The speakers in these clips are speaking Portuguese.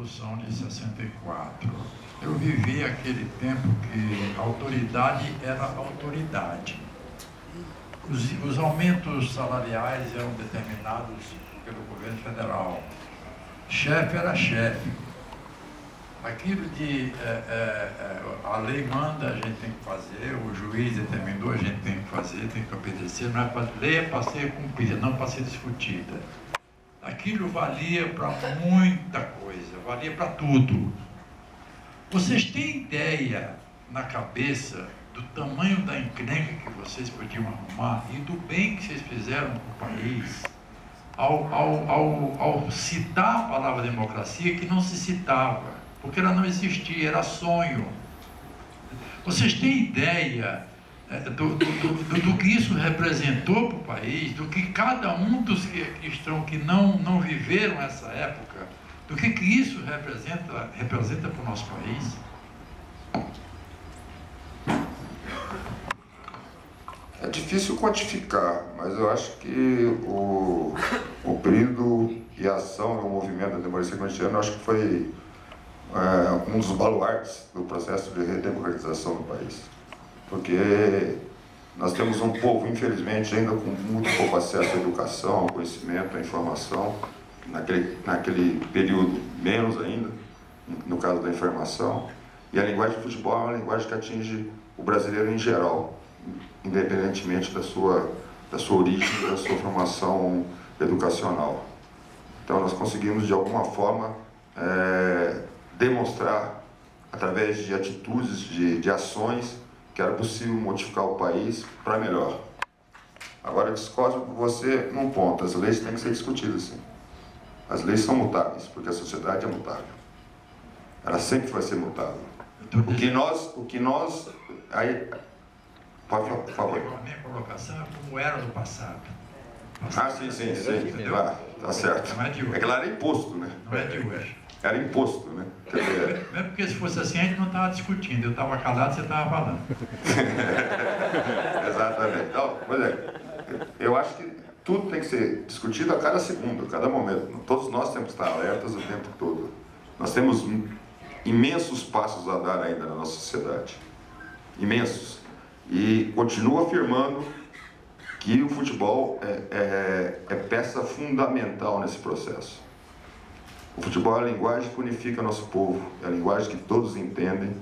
Revolução de 64. Eu vivi aquele tempo que a autoridade era autoridade. Os aumentos salariais eram determinados pelo governo federal. Chefe era chefe. Aquilo de a lei manda, a gente tem que fazer, o juiz determinou, a gente tem que fazer, tem que obedecer, não é para lei, é para ser cumprida, não para ser discutida. Aquilo valia para muita coisa, valia para tudo. Vocês têm ideia na cabeça do tamanho da encrenca que vocês podiam arrumar e do bem que vocês fizeram para o país ao citar a palavra democracia, que não se citava, porque ela não existia, era sonho. Vocês têm ideia do que isso representou para o país, do que cada um dos que não viveram essa época, do que isso representa para o nosso país? É difícil quantificar, mas eu acho que o período e a ação do movimento da democracia corintiana, acho que foi um dos baluartes do processo de redemocratização do país. Porque nós temos um povo, infelizmente, ainda com muito pouco acesso à educação, ao conhecimento, à informação, naquele período menos ainda, no caso da informação. E a linguagem de futebol é uma linguagem que atinge o brasileiro em geral, independentemente da sua origem, da sua formação educacional. Então nós conseguimos, de alguma forma, demonstrar, através de atitudes, de ações, que era possível modificar o país para melhor. Agora, eu discordo com você num ponto: as leis têm que ser discutidas, sim. As leis são mutáveis, porque a sociedade é mutável. Ela sempre vai ser mutável. O que nós aí, pode falar, por favor. A minha colocação é como era no passado. Sim. Tá certo. Não é de hoje. É que ela era imposto, né? Não é de hoje. Era imposto, né? Mesmo porque se fosse assim, a gente não estava discutindo. Eu estava calado, você estava falando. Exatamente. Então, por exemplo, eu acho que tudo tem que ser discutido a cada segundo, a cada momento. Todos nós temos que estar alertas o tempo todo. Nós temos imensos passos a dar ainda na nossa sociedade. Imensos. E continuo afirmando que o futebol é peça fundamental nesse processo. O futebol é a linguagem que unifica nosso povo, é a linguagem que todos entendem.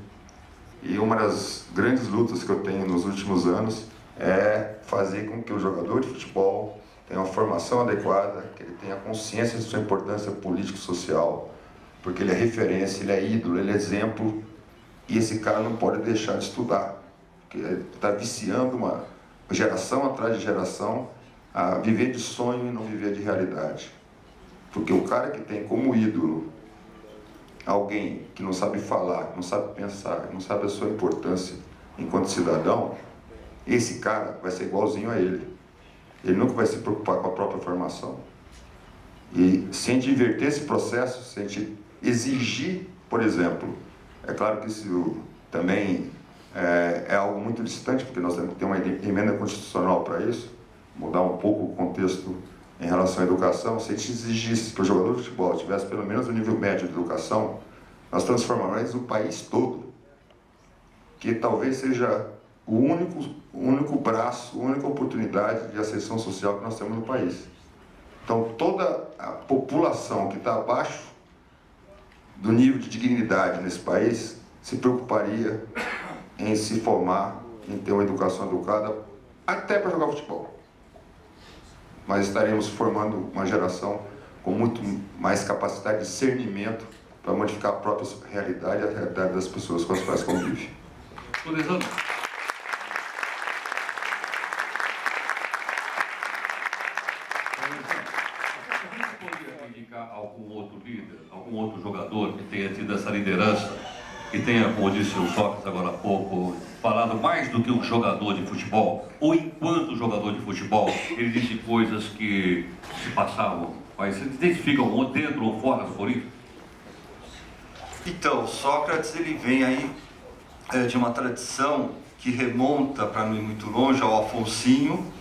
E uma das grandes lutas que eu tenho nos últimos anos é fazer com que o jogador de futebol tenha uma formação adequada, que ele tenha consciência de sua importância político-social, porque ele é referência, ele é ídolo, ele é exemplo, e esse cara não pode deixar de estudar, porque ele está viciando uma geração atrás de geração a viver de sonho e não viver de realidade. Porque o cara que tem como ídolo alguém que não sabe falar, não sabe pensar, não sabe a sua importância enquanto cidadão, esse cara vai ser igualzinho a ele. Ele nunca vai se preocupar com a própria formação. E se a gente inverter esse processo, se a gente exigir, por exemplo, é claro que isso também é algo muito distante, porque nós temos que ter uma emenda constitucional para isso, mudar um pouco o contexto em relação à educação. Se a gente exigisse que o jogador de futebol tivesse pelo menos o nível médio de educação, nós transformaríamos o país todo, que talvez seja o único braço, a única oportunidade de ascensão social que nós temos no país. Então toda a população que está abaixo do nível de dignidade nesse país se preocuparia em se formar, em ter uma educação educada, até para jogar futebol. Mas estaremos formando uma geração com muito mais capacidade de discernimento para modificar a própria realidade e a realidade das pessoas com as quais convive. Lisandro. Você poderia indicar algum outro líder, algum outro jogador que tenha tido essa liderança, que tenha, como disse o Sócrates agora há pouco, falado mais do que um jogador de futebol, ou enquanto jogador de futebol, ele disse coisas que se passavam, mas se identificam ou dentro ou fora do Corinthians? Então, Sócrates, ele vem aí de uma tradição que remonta, para não ir muito longe, ao Afonsinho.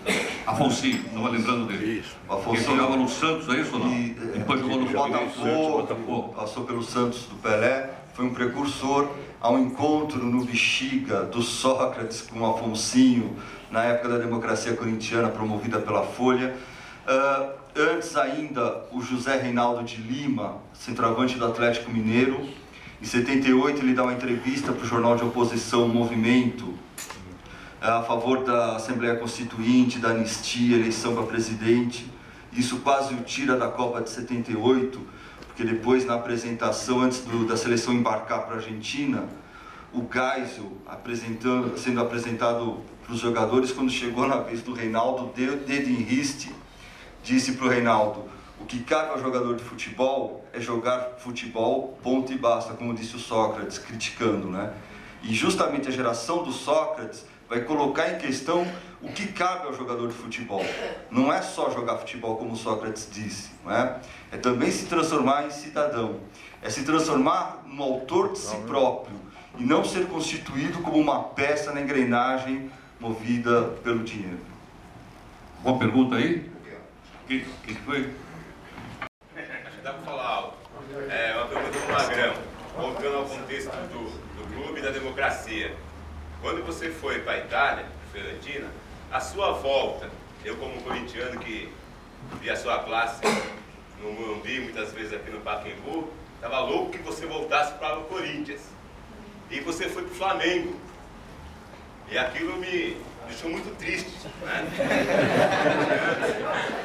Afonsinho, estava lembrando dele. Isso. Ele Afonsinho jogava no Santos, é isso ou não? Depois jogou no Botafogo, passou pelo Santos do Pelé, foi um precursor ao encontro no Bexiga do Sócrates com o Afonsinho, na época da democracia corintiana promovida pela Folha. Antes ainda, o José Reinaldo de Lima, centroavante do Atlético Mineiro. Em 78 ele dá uma entrevista para o jornal de oposição Movimento, a favor da Assembleia Constituinte, da anistia, eleição para presidente. Isso quase o tira da Copa de 78, porque depois na apresentação, antes da seleção embarcar para a Argentina, o Geisel sendo apresentado para os jogadores, quando chegou na vez do Reinaldo, deu dedo em riste, disse para o Reinaldo: o que cabe ao jogador de futebol é jogar futebol, ponto e basta, como disse o Sócrates, criticando, né? E justamente a geração do Sócrates vai colocar em questão o que cabe ao jogador de futebol. Não é só jogar futebol, como o Sócrates disse, não é? É também se transformar em cidadão. É se transformar no autor de si próprio e não ser constituído como uma peça na engrenagem movida pelo dinheiro. Uma pergunta aí? O que foi? Dá para falar algo. Uma pergunta do Magrão, voltando ao contexto do clube e da democracia. Quando você foi para a Itália, Fiorentina, a sua volta, eu como corintiano que vi a sua classe no Morumbi, muitas vezes aqui no Pacaembu, estava louco que você voltasse para o Corinthians. E você foi para o Flamengo. E aquilo me deixou muito triste, né?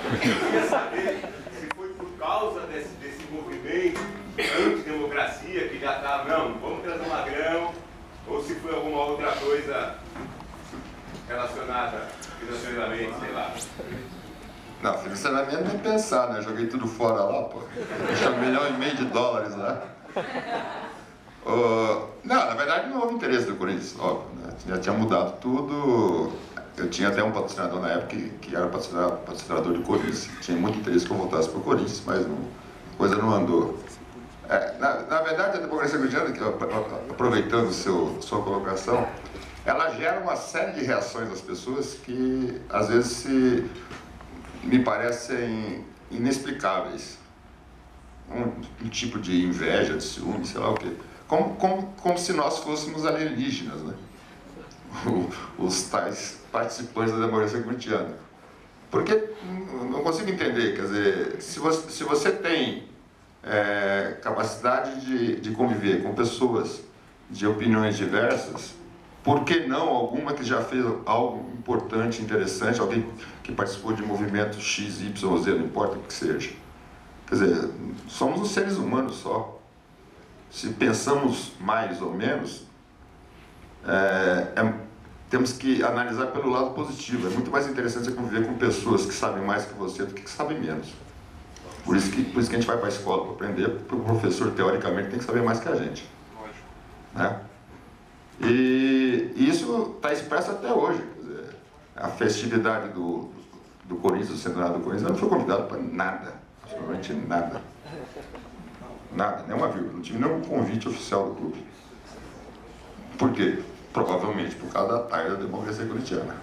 Eu queria saber se foi por causa desse movimento antidemocracia que já estava, não, vamos trazer o Magrão, ou se foi alguma outra coisa relacionada financeiramente, sei lá. Não, financeiramente nem pensar, né? Joguei tudo fora lá, pô. Deixa $1,5 milhão lá. Não, na verdade não houve interesse do Corinthians, óbvio, né? Já tinha mudado tudo. Eu tinha até um patrocinador na época que era patrocinador do Corinthians. Tinha muito interesse que eu voltasse para o Corinthians, mas a coisa não andou. Na verdade, a democracia corintiana, aproveitando sua colocação, ela gera uma série de reações das pessoas que às vezes me parecem inexplicáveis. Um tipo de inveja, de ciúme, sei lá o quê. Como se nós fôssemos alienígenas, né? Os tais participantes da democracia corintiana. Porque não consigo entender, quer dizer, se você tem capacidade de conviver com pessoas de opiniões diversas, por que não alguma que já fez algo importante, interessante, alguém que participou de movimento X, Y, Z, não importa o que seja. Quer dizer, somos os seres humanos só. Se pensamos mais ou menos, temos que analisar pelo lado positivo. É muito mais interessante você conviver com pessoas que sabem mais que você do que sabem menos. Por isso que a gente vai para a escola para aprender, porque o professor, teoricamente, tem que saber mais que a gente. Né? E isso está expresso até hoje. Quer dizer, a festividade do Corinthians, do centenário do Corinthians, não foi convidado para nada, absolutamente nada. Nada, nem uma vírgula. Não tive nenhum convite oficial do clube. Por quê? Provavelmente por causa da taia da democracia corintiana.